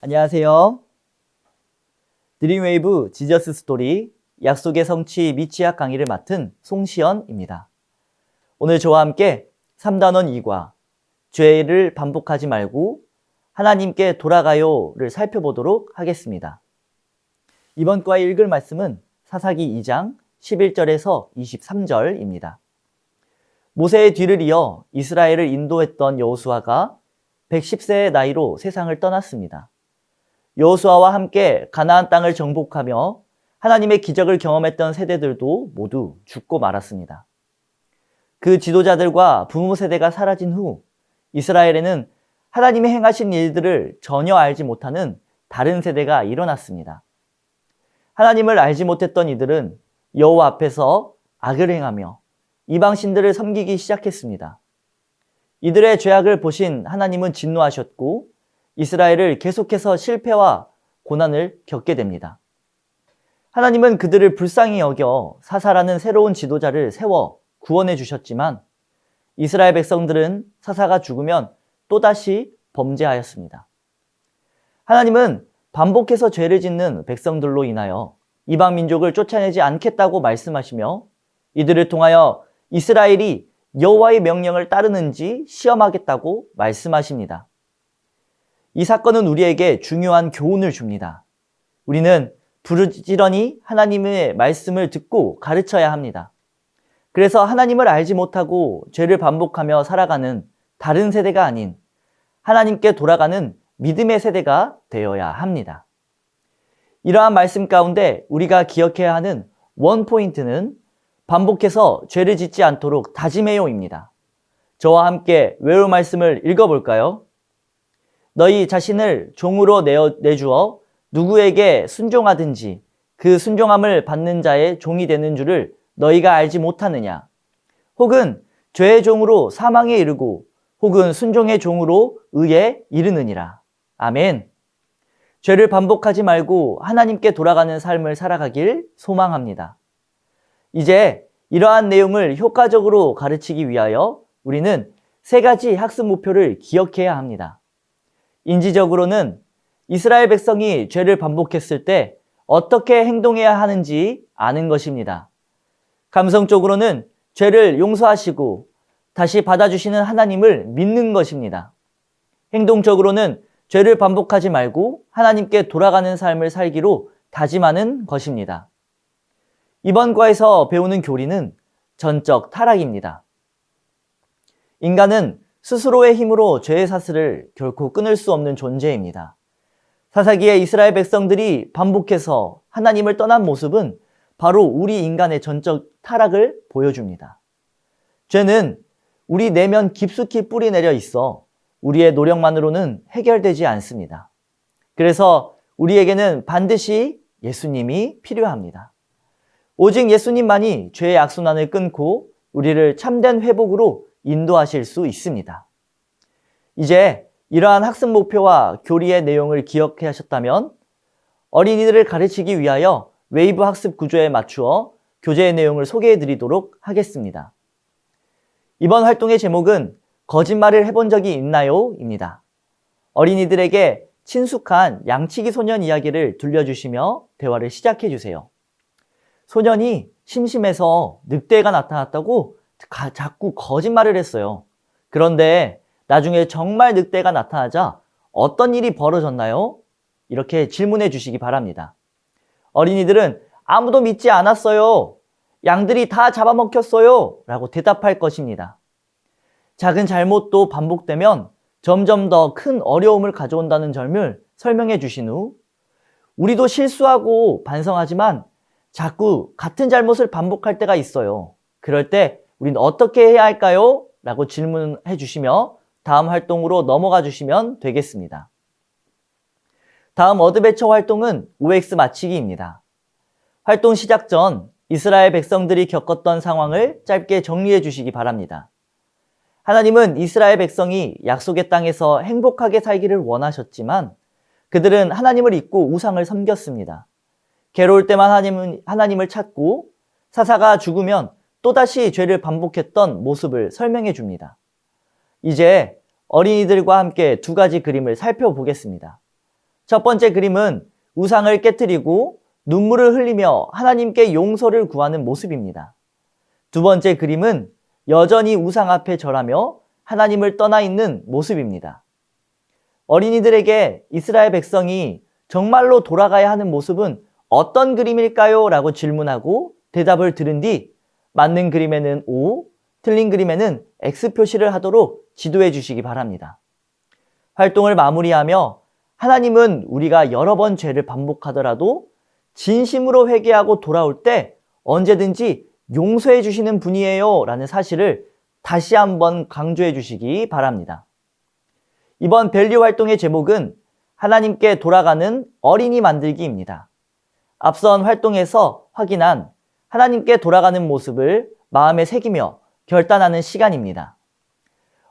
안녕하세요. 드림웨이브 지저스 스토리 약속의 성취 미취학 강의를 맡은 송시연입니다. 오늘 저와 함께 3단원 2과 죄를 반복하지 말고 하나님께 돌아가요를 살펴보도록 하겠습니다. 이번 과에 읽을 말씀은 사사기 2장 11절에서 23절입니다. 모세의 뒤를 이어 이스라엘을 인도했던 여호수아가 110세의 나이로 세상을 떠났습니다. 여호수아와 함께 가나안 땅을 정복하며 하나님의 기적을 경험했던 세대들도 모두 죽고 말았습니다. 그 지도자들과 부모 세대가 사라진 후 이스라엘에는 하나님이 행하신 일들을 전혀 알지 못하는 다른 세대가 일어났습니다. 하나님을 알지 못했던 이들은 여호와 앞에서 악을 행하며 이방신들을 섬기기 시작했습니다. 이들의 죄악을 보신 하나님은 진노하셨고 이스라엘을 계속해서 실패와 고난을 겪게 됩니다. 하나님은 그들을 불쌍히 여겨 사사라는 새로운 지도자를 세워 구원해 주셨지만 이스라엘 백성들은 사사가 죽으면 또다시 범죄하였습니다. 하나님은 반복해서 죄를 짓는 백성들로 인하여 이방 민족을 쫓아내지 않겠다고 말씀하시며 이들을 통하여 이스라엘이 여호와의 명령을 따르는지 시험하겠다고 말씀하십니다. 이 사건은 우리에게 중요한 교훈을 줍니다. 우리는 부지런히 하나님의 말씀을 듣고 가르쳐야 합니다. 그래서 하나님을 알지 못하고 죄를 반복하며 살아가는 다른 세대가 아닌 하나님께 돌아가는 믿음의 세대가 되어야 합니다. 이러한 말씀 가운데 우리가 기억해야 하는 원포인트는 반복해서 죄를 짓지 않도록 다짐해요입니다. 저와 함께 외울 말씀을 읽어볼까요? 너희 자신을 종으로 내주어 누구에게 순종하든지 그 순종함을 받는 자의 종이 되는 줄을 너희가 알지 못하느냐? 혹은 죄의 종으로 사망에 이르고 혹은 순종의 종으로 의에 이르느니라. 아멘. 죄를 반복하지 말고 하나님께 돌아가는 삶을 살아가길 소망합니다. 이제 이러한 내용을 효과적으로 가르치기 위하여 우리는 3가지 학습 목표를 기억해야 합니다. 인지적으로는 이스라엘 백성이 죄를 반복했을 때 어떻게 행동해야 하는지 아는 것입니다. 감성적으로는 죄를 용서하시고 다시 받아주시는 하나님을 믿는 것입니다. 행동적으로는 죄를 반복하지 말고 하나님께 돌아가는 삶을 살기로 다짐하는 것입니다. 이번 과에서 배우는 교리는 전적 타락입니다. 인간은 스스로의 힘으로 죄의 사슬을 결코 끊을 수 없는 존재입니다. 사사기의 이스라엘 백성들이 반복해서 하나님을 떠난 모습은 바로 우리 인간의 전적 타락을 보여줍니다. 죄는 우리 내면 깊숙이 뿌리 내려 있어 우리의 노력만으로는 해결되지 않습니다. 그래서 우리에게는 반드시 예수님이 필요합니다. 오직 예수님만이 죄의 악순환을 끊고 우리를 참된 회복으로 인도하실 수 있습니다. 이제 이러한 학습 목표와 교리의 내용을 기억하셨다면 어린이들을 가르치기 위하여 웨이브 학습 구조에 맞추어 교재의 내용을 소개해 드리도록 하겠습니다. 이번 활동의 제목은 거짓말을 해본 적이 있나요? 입니다. 어린이들에게 친숙한 양치기 소년 이야기를 들려주시며 대화를 시작해 주세요. 소년이 심심해서 늑대가 나타났다고 자꾸 거짓말을 했어요. 그런데 나중에 정말 늑대가 나타나자 어떤 일이 벌어졌나요? 이렇게 질문해 주시기 바랍니다. 어린이들은 아무도 믿지 않았어요. 양들이 다 잡아먹혔어요. 라고 대답할 것입니다. 작은 잘못도 반복되면 점점 더 큰 어려움을 가져온다는 점을 설명해 주신 후 우리도 실수하고 반성하지만 자꾸 같은 잘못을 반복할 때가 있어요. 그럴 때 우리는 어떻게 해야 할까요? 라고 질문해 주시며 다음 활동으로 넘어가 주시면 되겠습니다. 다음 어드벤처 활동은 OX 맞히기입니다. 활동 시작 전 이스라엘 백성들이 겪었던 상황을 짧게 정리해 주시기 바랍니다. 하나님은 이스라엘 백성이 약속의 땅에서 행복하게 살기를 원하셨지만 그들은 하나님을 잊고 우상을 섬겼습니다. 괴로울 때만 하나님을 찾고 사사가 죽으면 또다시 죄를 반복했던 모습을 설명해 줍니다. 이제 어린이들과 함께 2가지 그림을 살펴보겠습니다. 첫 번째 그림은 우상을 깨뜨리고 눈물을 흘리며 하나님께 용서를 구하는 모습입니다. 두 번째 그림은 여전히 우상 앞에 절하며 하나님을 떠나 있는 모습입니다. 어린이들에게 이스라엘 백성이 정말로 돌아가야 하는 모습은 어떤 그림일까요? 라고 질문하고 대답을 들은 뒤 맞는 그림에는 O, 틀린 그림에는 X 표시를 하도록 지도해 주시기 바랍니다. 활동을 마무리하며 하나님은 우리가 여러 번 죄를 반복하더라도 진심으로 회개하고 돌아올 때 언제든지 용서해 주시는 분이에요 라는 사실을 다시 한번 강조해 주시기 바랍니다. 이번 밸류 활동의 제목은 하나님께 돌아가는 어린이 만들기입니다. 앞선 활동에서 확인한 하나님께 돌아가는 모습을 마음에 새기며 결단하는 시간입니다.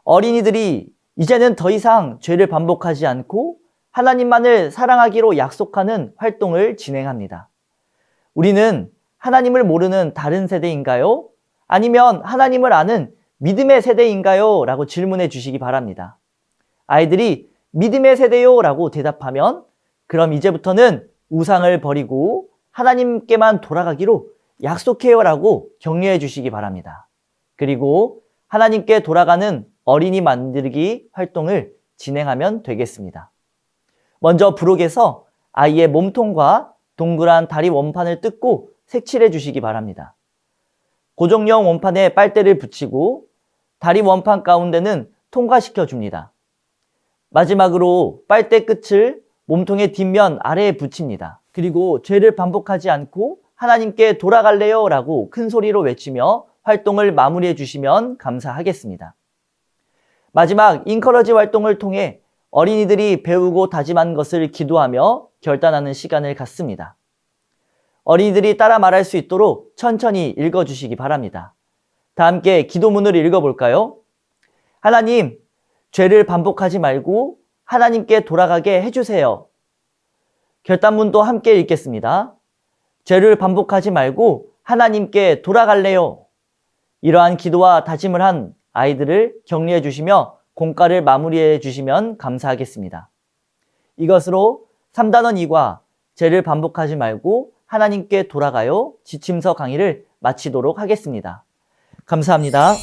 어린이들이 이제는 더 이상 죄를 반복하지 않고 하나님만을 사랑하기로 약속하는 활동을 진행합니다. 우리는 하나님을 모르는 다른 세대인가요? 아니면 하나님을 아는 믿음의 세대인가요? 라고 질문해 주시기 바랍니다. 아이들이 믿음의 세대요 라고 대답하면 그럼 이제부터는 우상을 버리고 하나님께만 돌아가기로 약속해요 라고 격려해 주시기 바랍니다. 그리고 하나님께 돌아가는 어린이 만들기 활동을 진행하면 되겠습니다. 먼저 부록에서 아이의 몸통과 동그란 다리 원판을 뜯고 색칠해 주시기 바랍니다. 고정형 원판에 빨대를 붙이고 다리 원판 가운데는 통과시켜 줍니다. 마지막으로 빨대 끝을 몸통의 뒷면 아래에 붙입니다. 그리고 죄를 반복하지 않고 하나님께 돌아갈래요 라고 큰 소리로 외치며 활동을 마무리해 주시면 감사하겠습니다. 마지막 인커러지 활동을 통해 어린이들이 배우고 다짐한 것을 기도하며 결단하는 시간을 갖습니다. 어린이들이 따라 말할 수 있도록 천천히 읽어주시기 바랍니다. 다 함께 기도문을 읽어볼까요? 하나님, 죄를 반복하지 말고 하나님께 돌아가게 해주세요. 결단문도 함께 읽겠습니다. 죄를 반복하지 말고 하나님께 돌아갈래요. 이러한 기도와 다짐을 한 아이들을 격려해 주시며 공과를 마무리해 주시면 감사하겠습니다. 이것으로 3단원 2과 죄를 반복하지 말고 하나님께 돌아가요 지침서 강의를 마치도록 하겠습니다. 감사합니다.